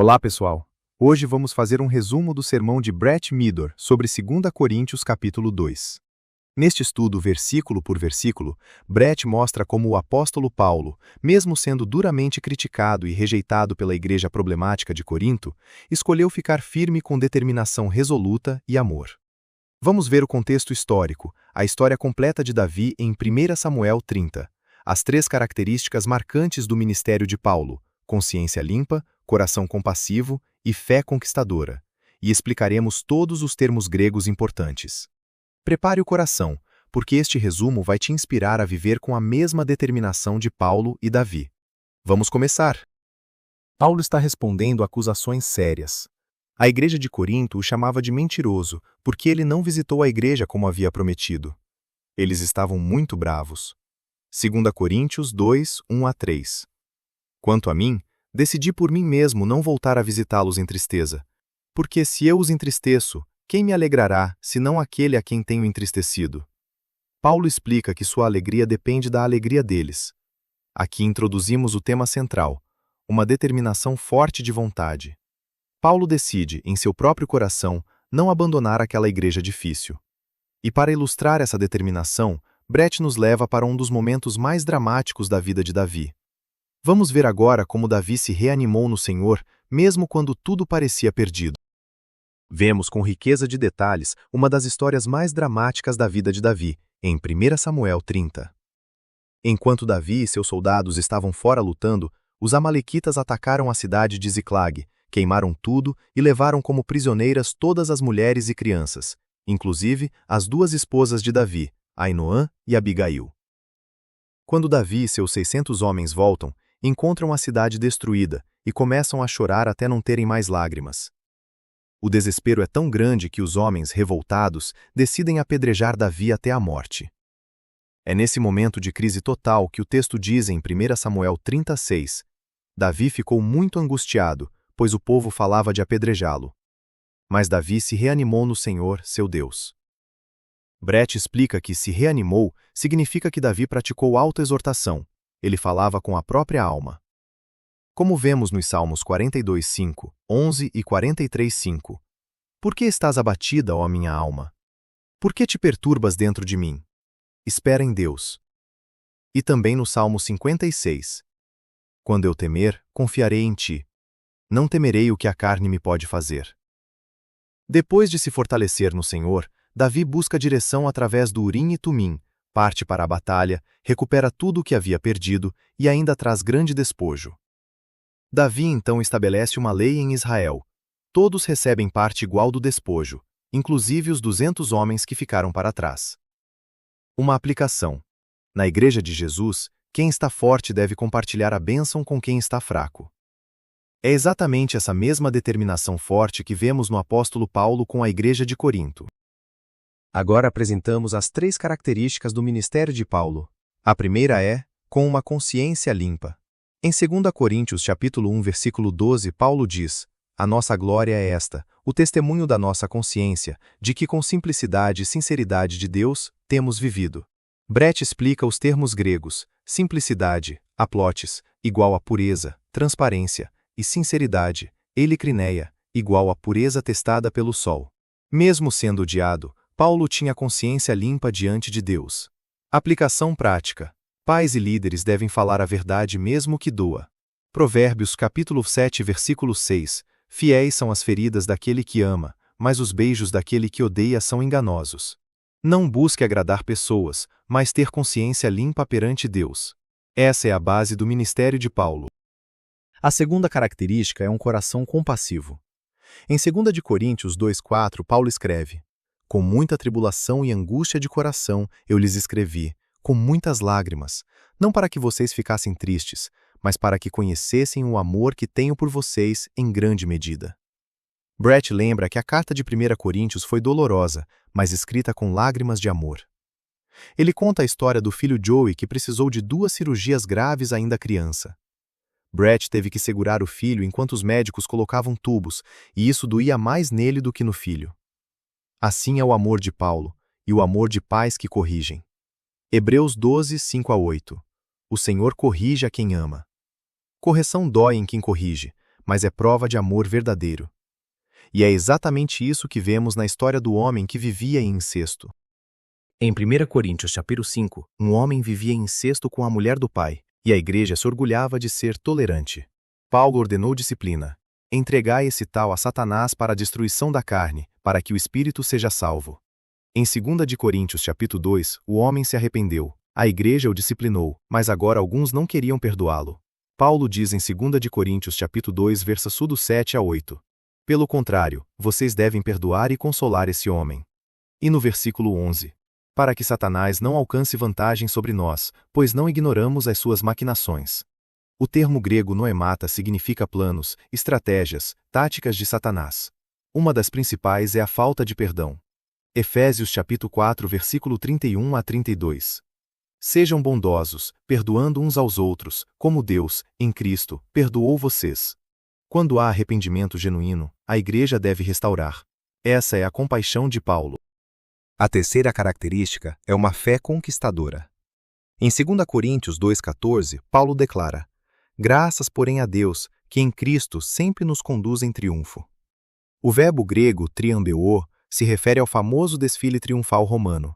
Olá, pessoal! Hoje vamos fazer um resumo do sermão de Brett Midor sobre 2 Coríntios capítulo 2. Neste estudo, versículo por versículo, Brett mostra como o apóstolo Paulo, mesmo sendo duramente criticado e rejeitado pela igreja problemática de Corinto, escolheu ficar firme com determinação resoluta e amor. Vamos ver o contexto histórico, a história completa de Davi em 1 Samuel 30, as 3 características marcantes do ministério de Paulo: consciência limpa, coração compassivo e fé conquistadora, e explicaremos todos os termos gregos importantes. Prepare o coração, porque este resumo vai te inspirar a viver com a mesma determinação de Paulo e Davi. Vamos começar! Paulo está respondendo a acusações sérias. A igreja de Corinto o chamava de mentiroso, porque ele não visitou a igreja como havia prometido. Eles estavam muito bravos. 2 Coríntios 2, 1-3. Quanto a mim, decidi por mim mesmo não voltar a visitá-los em tristeza. Porque se eu os entristeço, quem me alegrará, senão aquele a quem tenho entristecido? Paulo explica que sua alegria depende da alegria deles. Aqui introduzimos o tema central, uma determinação forte de vontade. Paulo decide, em seu próprio coração, não abandonar aquela igreja difícil. E para ilustrar essa determinação, Brett nos leva para um dos momentos mais dramáticos da vida de Davi. Vamos ver agora como Davi se reanimou no Senhor, mesmo quando tudo parecia perdido. Vemos com riqueza de detalhes uma das histórias mais dramáticas da vida de Davi, em 1 Samuel 30. Enquanto Davi e seus soldados estavam fora lutando, os amalequitas atacaram a cidade de Ziclag, queimaram tudo e levaram como prisioneiras todas as mulheres e crianças, inclusive as 2 esposas de Davi, Ainoã e Abigail. Quando Davi e seus 600 homens voltam, encontram a cidade destruída e começam a chorar até não terem mais lágrimas. O desespero é tão grande que os homens, revoltados, decidem apedrejar Davi até a morte. É nesse momento de crise total que o texto diz em 1 Samuel 36, Davi ficou muito angustiado, pois o povo falava de apedrejá-lo. Mas Davi se reanimou no Senhor, seu Deus. Brett explica que se reanimou significa que Davi praticou autoexortação. Ele falava com a própria alma. Como vemos nos Salmos 42:5, 11 e 43:5. Por que estás abatida, ó minha alma? Por que te perturbas dentro de mim? Espera em Deus. E também no Salmo 56. Quando eu temer, confiarei em ti. Não temerei o que a carne me pode fazer. Depois de se fortalecer no Senhor, Davi busca direção através do Urim e Tumim, parte para a batalha, recupera tudo o que havia perdido e ainda traz grande despojo. Davi então estabelece uma lei em Israel. Todos recebem parte igual do despojo, inclusive os 200 homens que ficaram para trás. Uma aplicação. Na Igreja de Jesus, quem está forte deve compartilhar a bênção com quem está fraco. É exatamente essa mesma determinação forte que vemos no apóstolo Paulo com a Igreja de Corinto. Agora apresentamos as 3 características do ministério de Paulo. A primeira é, com uma consciência limpa. Em 2 Coríntios capítulo 1, versículo 12, Paulo diz, a nossa glória é esta, o testemunho da nossa consciência, de que com simplicidade e sinceridade de Deus, temos vivido. Brett explica os termos gregos, simplicidade, aplotes, igual a pureza, transparência, e sinceridade, eilicrineia, igual a pureza testada pelo sol. Mesmo sendo odiado, Paulo tinha consciência limpa diante de Deus. Aplicação prática. Pais e líderes devem falar a verdade mesmo que doa. Provérbios capítulo 7, versículo 6. Fiéis são as feridas daquele que ama, mas os beijos daquele que odeia são enganosos. Não busque agradar pessoas, mas ter consciência limpa perante Deus. Essa é a base do ministério de Paulo. A segunda característica é um coração compassivo. Em 2 Coríntios 2:4, Paulo escreve, com muita tribulação e angústia de coração eu lhes escrevi, com muitas lágrimas, não para que vocês ficassem tristes, mas para que conhecessem o amor que tenho por vocês em grande medida. Brett lembra que a carta de 1 Coríntios foi dolorosa, mas escrita com lágrimas de amor. Ele conta a história do filho Joey que precisou de 2 cirurgias graves ainda criança. Brett teve que segurar o filho enquanto os médicos colocavam tubos, e isso doía mais nele do que no filho. Assim é o amor de Paulo, e o amor de pais que corrigem. Hebreus 12, 5-8. O Senhor corrige a quem ama. Correção dói em quem corrige, mas é prova de amor verdadeiro. E é exatamente isso que vemos na história do homem que vivia em incesto. Em 1 Coríntios capítulo 5, um homem vivia em incesto com a mulher do pai, e a igreja se orgulhava de ser tolerante. Paulo ordenou disciplina. Entregai esse tal a Satanás para a destruição da carne, para que o espírito seja salvo. Em 2 de Coríntios capítulo 2, o homem se arrependeu. A igreja o disciplinou, mas agora alguns não queriam perdoá-lo. Paulo diz em 2 de Coríntios capítulo 2, versos 7 a 8. Pelo contrário, vocês devem perdoar e consolar esse homem. E no versículo 11. Para que Satanás não alcance vantagem sobre nós, pois não ignoramos as suas maquinações. O termo grego noemata significa planos, estratégias, táticas de Satanás. Uma das principais é a falta de perdão. Efésios capítulo 4, versículo 31 a 32. Sejam bondosos, perdoando uns aos outros, como Deus, em Cristo, perdoou vocês. Quando há arrependimento genuíno, a igreja deve restaurar. Essa é a compaixão de Paulo. A terceira característica é uma fé conquistadora. Em 2 Coríntios 2,14, Paulo declara: graças, porém, a Deus, que em Cristo sempre nos conduz em triunfo. O verbo grego triambeuo se refere ao famoso desfile triunfal romano.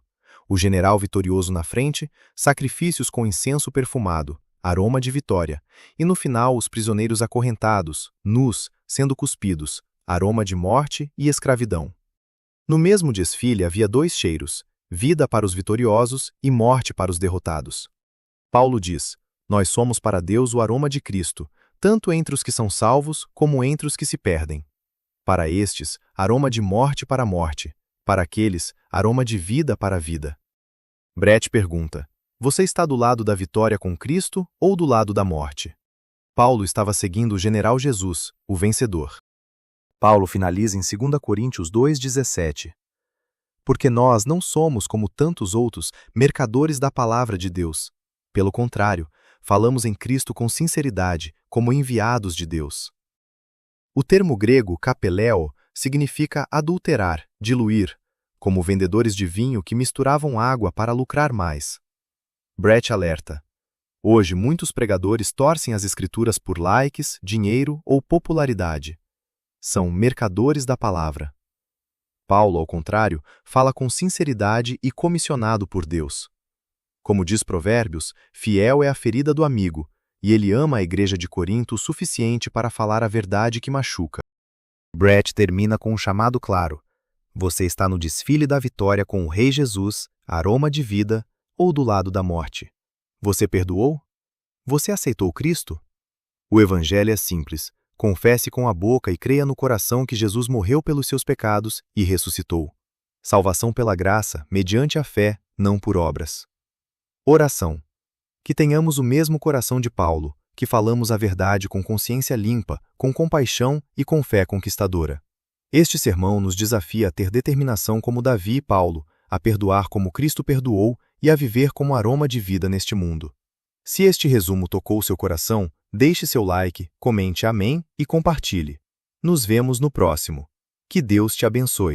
O general vitorioso na frente, sacrifícios com incenso perfumado, aroma de vitória, e no final os prisioneiros acorrentados, nus, sendo cuspidos, aroma de morte e escravidão. No mesmo desfile havia dois cheiros, vida para os vitoriosos e morte para os derrotados. Paulo diz: nós somos para Deus o aroma de Cristo, tanto entre os que são salvos como entre os que se perdem. Para estes, aroma de morte para a morte, para aqueles, aroma de vida para a vida. Brett pergunta: você está do lado da vitória com Cristo ou do lado da morte? Paulo estava seguindo o general Jesus, o vencedor. Paulo finaliza em 2 Coríntios 2,17. Porque nós não somos, como tantos outros, mercadores da palavra de Deus. Pelo contrário, falamos em Cristo com sinceridade, como enviados de Deus. O termo grego kapeleo significa adulterar, diluir, como vendedores de vinho que misturavam água para lucrar mais. Brett alerta: hoje muitos pregadores torcem as escrituras por likes, dinheiro ou popularidade. São mercadores da palavra. Paulo, ao contrário, fala com sinceridade e comissionado por Deus. Como diz Provérbios, fiel é a ferida do amigo, e ele ama a igreja de Corinto o suficiente para falar a verdade que machuca. Brett termina com um chamado claro: você está no desfile da vitória com o Rei Jesus, aroma de vida, ou do lado da morte? Você perdoou? Você aceitou Cristo? O evangelho é simples. Confesse com a boca e creia no coração que Jesus morreu pelos seus pecados e ressuscitou. Salvação pela graça, mediante a fé, não por obras. Oração. Que tenhamos o mesmo coração de Paulo, que falamos a verdade com consciência limpa, com compaixão e com fé conquistadora. Este sermão nos desafia a ter determinação como Davi e Paulo, a perdoar como Cristo perdoou e a viver como aroma de vida neste mundo. Se este resumo tocou seu coração, deixe seu like, comente amém e compartilhe. Nos vemos no próximo. Que Deus te abençoe.